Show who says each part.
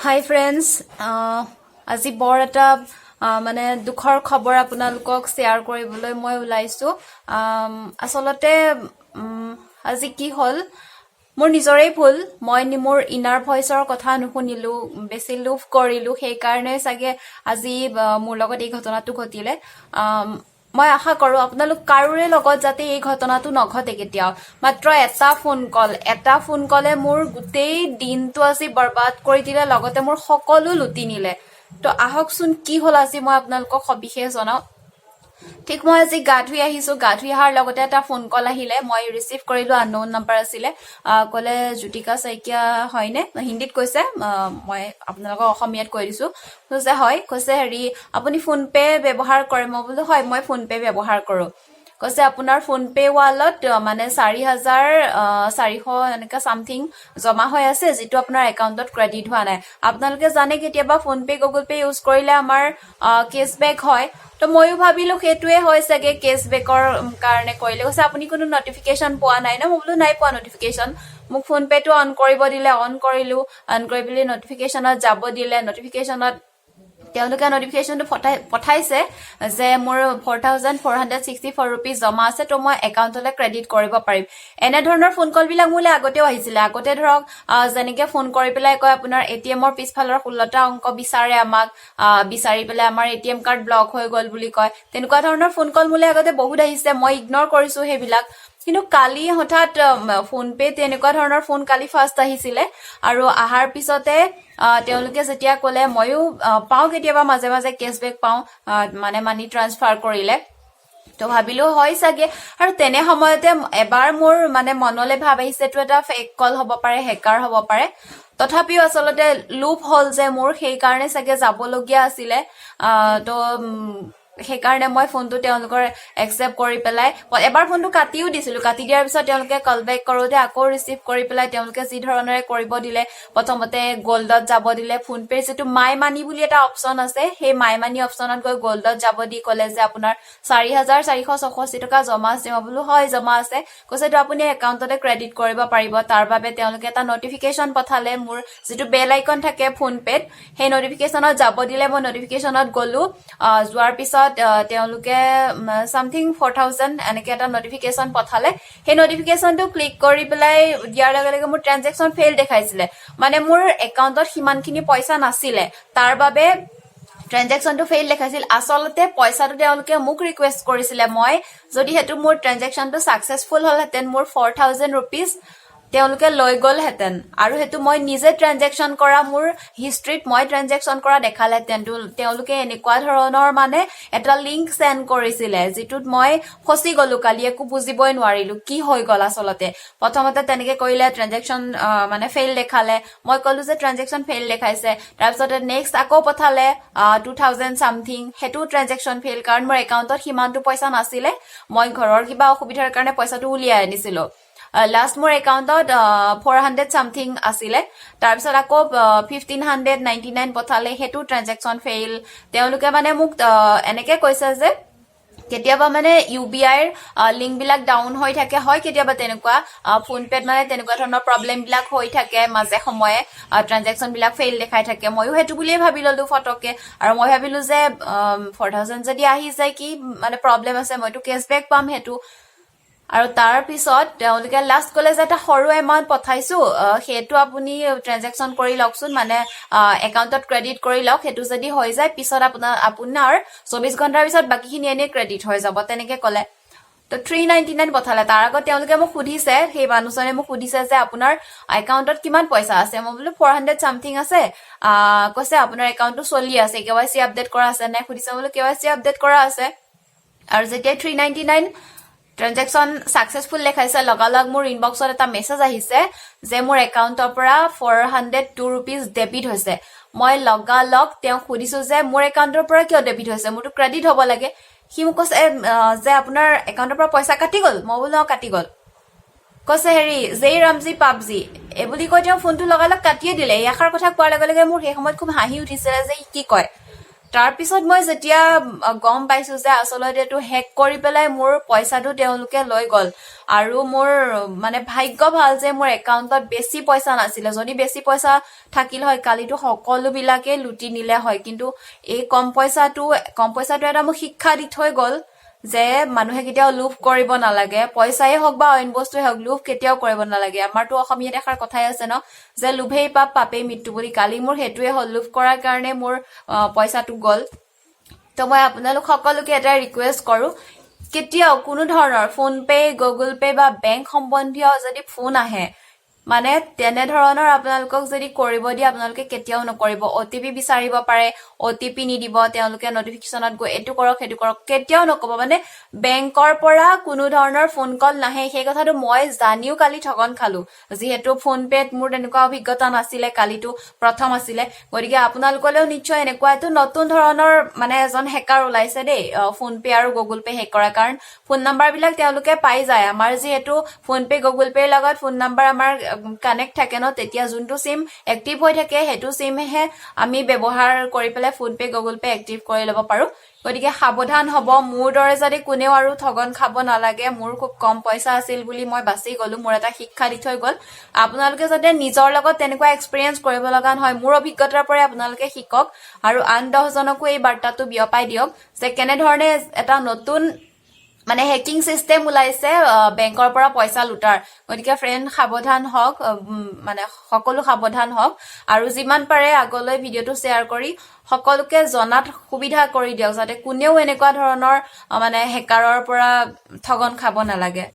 Speaker 1: হাই friends আজি বৰ এটা মানে দুখৰ খবৰ আপোনালোকক শ্বেয়াৰ কৰিবলৈ মই ওলাইছো আচলতে আজি কি হ'ল মোৰ নিজৰেই ভুল মই মোৰ ইনাৰ ভইচৰ কথা নুশুনিলো বেছি লোভ কৰিলো সেই কাৰণে চাগে আজি মোৰ লগত এই ঘটনাটো ঘটিলে মই আশা কৰো আপোনালোক কাৰোৰে লগত যাতে এই ঘটনাটো নঘটে কেতিয়াও মাত্ৰ এটা ফোন কলে মোৰ গোটেই দিনটো আজি বৰবাদ কৰি দিলে লগতে মোৰ সকলো লুটি নিলে তো আহকচোন কি হল আজি মই আপোনালোকক সবিশেষ জনাও ঠিক মই আজি গা ধুই আহিছো গা ধুই অহাৰ লগতে এটা ফোন কল আহিলে মই ৰিচিভ কৰিলো আননোন নাম্বাৰ আছিলে কলে জ্যোতিকা শইকীয়া হয়নে হিন্দীত কৈছে মই আপোনালোকক অসমীয়াত কৈ দিছো কৈছে হয় কৈছে হেৰি আপুনি ফোন পে ব্যৱহাৰ কৰে মই বোলো হয় মই ফোন পে ব্যৱহাৰ কৰো কৈছে আপোনাৰ ফোন পে ৱালত মানে 4,400 এনেকা সামথিং জমা হৈ আছে যেটো আপোনাৰ একাউণ্টত ক্ৰেডিট হোৱা নাই আপোনালোকে জানে কেতিয়াবা phone pay Google pay use কৰিলে আমাৰ কেশবেক হয় তো ময়ো ভাবিলো সেইটোৱে হয় চাগে কেশবেকৰ কাৰণে কৰিলে কৈছে আপুনি কোনো নটিফিকেশন পোৱা নাই না মই বোলো নাই পোৱা নটিফিকেশন মোক ফোন পে টো অন কৰিব দিলে অন কৰিলো অন কৰি পেলাই নটিফিকেশনত যাব দিলে নটিফিকেশনত তেওঁলোকে নটিফিকেশনটো পঠাইছে যে মোৰ 4,464 रुपीस জমা আছে তো মই একাউণ্টলৈ ক্ৰেডিট কৰিব পাৰিম এনে ধৰণৰ ফোন কল বিলাক মোলে আগতেও আহিছিল আগতে ধৰক যেনেকে ফোন কৰি পেলাই কয় আপোনাৰ এটিএম ৰ পিছফালৰ 16টা অংক বিচাৰে আমাক বিচাৰি পেলাই আমাৰ এটিএম কাৰ্ড ব্লক হৈ গল বুলি কয় তেনেকুৱা ধৰণৰ ফোন কল মোলে আগতে বহুত আহিছে মই ইগনৰ কৰিছো হেবিলাক কিন্তু কালি হঠাৎ ফোন পে তেনেকুৱা ধৰণৰ ফোন কালি ফাৰ্ষ্ট আহিছিলে আৰু আহাৰ পিছতে তেওঁলোকে যেতিয়া কলে ময়ো পাও কেতিয়াবা মাজে মাজে কেশবেক পাও মানে মানি ট্ৰান্সফাৰ কৰিলে তো ভাবিলো হয় চাগে আৰু তেনে সময়তে এবাৰ মোৰ মানে মনলে ভাব আহিছে তো এটা ফেক কল হ'ব পাৰে হেকাৰ হ'ব পাৰে তথাপিও আচলতে লুপ হল যে মোৰ সেই কাৰণে চাগে যাবলগীয়া আছিলে তো সেইকাৰণে মই ফোনটো তেওঁলোকৰ একচেপ্ট কৰি পেলাই এবাৰ ফোনটো কাটিও দিছিলো কাটি দিয়াৰ পিছত তেওঁলোকে কল বেক কৰোতে আকৌ ৰিচিভ কৰি পেলাই তেওঁলোকে যি ধৰণৰে কৰিব দিলে প্ৰথমতে গোল্ডত যাব দিলে ফোন পে যেটো মাই মানি বুলি এটা অপচন আছে সেই মাই মানি অপচনত গৈ গোল্ডত যাব দি কলে যে আপোনাৰ 4,464 টকা জমা আছে মই বোলো হয় জমা আছে কৈছে তো আপুনি একাউণ্টতে ক্ৰেডিট কৰিব পাৰিব তাৰ বাবে তেওঁলোকে এটা নটিফিকেশন পঠালে মোৰ যেটো বেল আইকন থাকে ফোন পেত সেই নটিফিকেশনত যাব দিলে মই নটিফিকেশনত গলো যোৱাৰ পিছত তেওঁলোকে সামথিং 4,000 এনেকে এটা নটিফিকেশন পঠালে সেই নটিফিকেশনটো ক্লিক কৰি পেলাই দিয়াৰ লগে লগে মোৰ ট্ৰানজেকচন ফেইল দেখাইছিলে মানে মোৰ একাউণ্টত সিমানখিনি পইচা নাছিলে তাৰ বাবে ট্ৰানজেকচনটো ফেইল দেখাইছিল আসলতে পইচাটো তেওঁলোকে মোক ৰিকুৱেষ্ট কৰিছিলে মই যদি হেতু মোৰ ট্ৰানজেকচনটো সাকসেসফুল হলহেতেন মোৰ 4,000 रुपीस তেওঁলোকে লৈ গল হেতেন আৰু হেতু মই নিজে ট্ৰানজেকচন কৰা মোৰ হিষ্ট্ৰীত মই ট্ৰানজেকচন কৰা দেখালেতেন তেওঁলোকে এনেকুৱা ধৰণৰ মানে এটা লিংক সেন্ড কৰিছিলে যেটোত মই ফসি গলো কালি একো বুজিবই নোৱাৰিলো কি হৈ গল আসলতে প্ৰথমতে তেনেকে কৰিলে ট্ৰানজেকচন মানে ফেইল দেখালে মই কলো যে ট্ৰানজেকচন ফেইল দেখাইছে তাৰপিছত নেক্সট আকৌ পঠালে 2,000 সামথিং হেতু ট্ৰানজেকচন ফেইল কাৰণ মোৰ একাউণ্টত সিমানটো পইচা নাছিলে মই ঘৰৰ কিবা অসুবিধাৰ কাৰণে পইচাটো উলিয়াই আনিছিলো লাষ্ট মোৰ একাউণ্টত 400 সামথিং আছিলে তাৰপিছত আকৌ 1,599 পঠালে হেতু ট্ৰানজেকচন ফেইল তেওঁলোকে মানে মোক এনেকে কৈছে যে কেতিয়াবা মানে ইউবিআইৰ লিংক বিলাক ডাউন হৈ থাকে হয় কেতিয়াবা তেনেকুৱা ফোন পেত মানে তেনেকুৱা ধৰণৰ প্ৰবলেম বিলাক হৈ থাকে মাজে সময়ে ট্ৰানজেকচন বিলাক ফেইল দেখাই থাকে ময়ো হেতু বুলিয়ে ভাবি ললো ফটকে আৰু মই ভাবিলো যে 4,000 যদি আহি যায় কি মানে প্ৰবলেম আছে মইতো কেশবেক পাম হেতু আৰু তাৰ পিছত তেওঁলোকে লাষ্ট কলে যে এটা সৰু এমাউন্ট পঠাইছো হেতু আপুনি ট্ৰানজেকচন কৰি লকচোন মানে একাউণ্টত ক্ৰেডিট কৰি লক হেতু যদি হৈ যায় পিছত আপোনাৰ 24 ঘণ্টাৰ পিছত বাকিখিনি এনে ক্ৰেডিট হৈ যাব তেনেকে কলে তো 399 পঠালে তাৰ আগত তেওঁলোকে মোক সুধিছে সেই মানুহজনে মোক সুধিছে যে আপোনাৰ একাউণ্টত কিমান পইচা আছে মই বোলো 400 সামথিং আছে কৈছে আপোনাৰ একাউণ্টটো চলি আছে কেৱাইসি আপডেট কৰা আছে নে সুধিছে বোলো কেৱাইসি আপডেট কৰা আছে আৰু যেতিয়া 399 ট্ৰানজেকচন সাকসেসফুল লেখাইছে লগালগ মোৰ ইনবক্সত এটা মেছেজ আহিছে যে মোৰ একাউণ্টৰ পৰা 402 रुपीस ডেবিট হৈছে মই লগালগ তেওঁ সুধিছো যে মোৰ একাউণ্টৰ পৰা কিয় ডেবিট হৈছে মোৰটো ক্ৰেডিট হ'ব লাগে সি মোক কৈছে যে আপোনাৰ একাউণ্টৰ পৰা পইচা কাটি গল মই বোলো কাটি গল কৈছে হেৰি জেই ৰামজি পাবজি এবুলি কৈ তেওঁ ফোনটো লগালগ কাটিয়ে দিলে ইয়াৰ কথা কোৱাৰ লগে লগে মোৰ সেই সময়ত খুব হাঁহি উঠিছে যে কি কয় তাৰ পিছত মই যেতিয়া গম পাইছো যে আচলতে এইটো হেক কৰি পেলাই মোৰ পইচাটো তেওঁলোকে লৈ গ'ল আৰু মোৰ মানে ভাগ্য ভাল যে মোৰ একাউণ্টত বেছি পইচা নাছিলে যদি বেছি পইচা থাকিল হয় কালিতো সকলোবিলাকে লুটি নিলে হয় কিন্তু এই কম পইচাটো এটা মোক শিক্ষা দি থৈ গ'ল যে মানুহে কেতিয়াও লোভ কৰিব নালাগে পইচাই হওক বা অইন বস্তুৱে হওক লোভ কেতিয়াও কৰিব নালাগে আমাৰতো অসমীয়াত এষাৰ কথাই আছে ন যে লোভেই পাপ পাপেই মৃত্যু বুলি কালি মোৰ সেইটোৱে হ'ল লোভ কৰাৰ কাৰণে মোৰ পইচাটো গ'ল তো মই আপোনালোক সকলোকে এটা ৰিকুৱেষ্ট কৰো কেতিয়াও কোনো ধৰণৰ ফোন পে গুগল পে বা বেংক সম্বন্ধীয় যদি ফোন আহে মানে তেনেধৰণৰ আপোনালোকক যদি কৰিব দিয়ে আপোনালোকে কেতিয়াও নকৰিব অটিপি বিচাৰিব পাৰে অটিপি নিদিব তেওঁলোকে নটিফিকেশ্যনত গৈ এইটো কৰক সেইটো কৰক কেতিয়াও নকব মানে বেংকৰ পৰা কোনো ধৰণৰ ফোন কল নাহে সেই কথাটো মই জানিও কালি ঠগন খালো যিহেতু ফোন পেত মোৰ তেনেকুৱা অভিজ্ঞতা নাছিলে কালিটো প্ৰথম আছিলে গতিকে আপোনালোকলেও নিশ্চয় এনেকুৱা এইটো নতুন ধৰণৰ মানে এজন হেকাৰ ওলাইছে দেই ফোন পে আৰু গুগল পে হেক কৰা কাৰণ ফোন নাম্বাৰ বিলাক তেওঁলোকে পাই যায় আমাৰ যিহেতু ফোন পে গুগল পেৰ লগত ফোন নাম্বাৰ আমাৰ কানেক্ট থাকে ন তেতিয়া যোনটো সিম এক্টিভ হৈ থাকে সেইটো সিমহে আমি ব্যৱহাৰ কৰি পেলাই phone pay Google pay active কৰি ল'ব পাৰো গতিকে সাৱধান হ'ব মোৰ দৰে যদি কোনেও আৰু ঠগন খাব নালাগে মোৰ খুব কম পইচা আছিল বুলি মই বাচি গলো মোৰ এটা শিক্ষা দি থৈ গ'ল আপোনালোকে যাতে নিজৰ লগত তেনেকুৱা এক্সপিৰিয়েঞ্চ কৰিব লগা নহয় মোৰ অভিজ্ঞতাৰ পৰা আপোনালোকে শিকক আৰু আন 10 জনকো এই বাৰ্তাটো বিয়পাই দিয়ক যে কেনেধৰণে এটা নতুন মানে হেকিং সিস্টেম ওলাইছে বেংকৰ পৰা পইচা লুটাৰ গতিকে ফ্ৰেণ্ড সাৱধান হওক মানে সকলো সাৱধান হওক আৰু যিমান পাৰে আগলৈ ভিডিঅটো শ্বেয়াৰ কৰি সকলোকে জনাত সুবিধা কৰি দিয়ক যাতে কোনেও এনেকুৱা ধৰণৰ মানে হেকাৰৰ পৰা ঠগন খাব নালাগে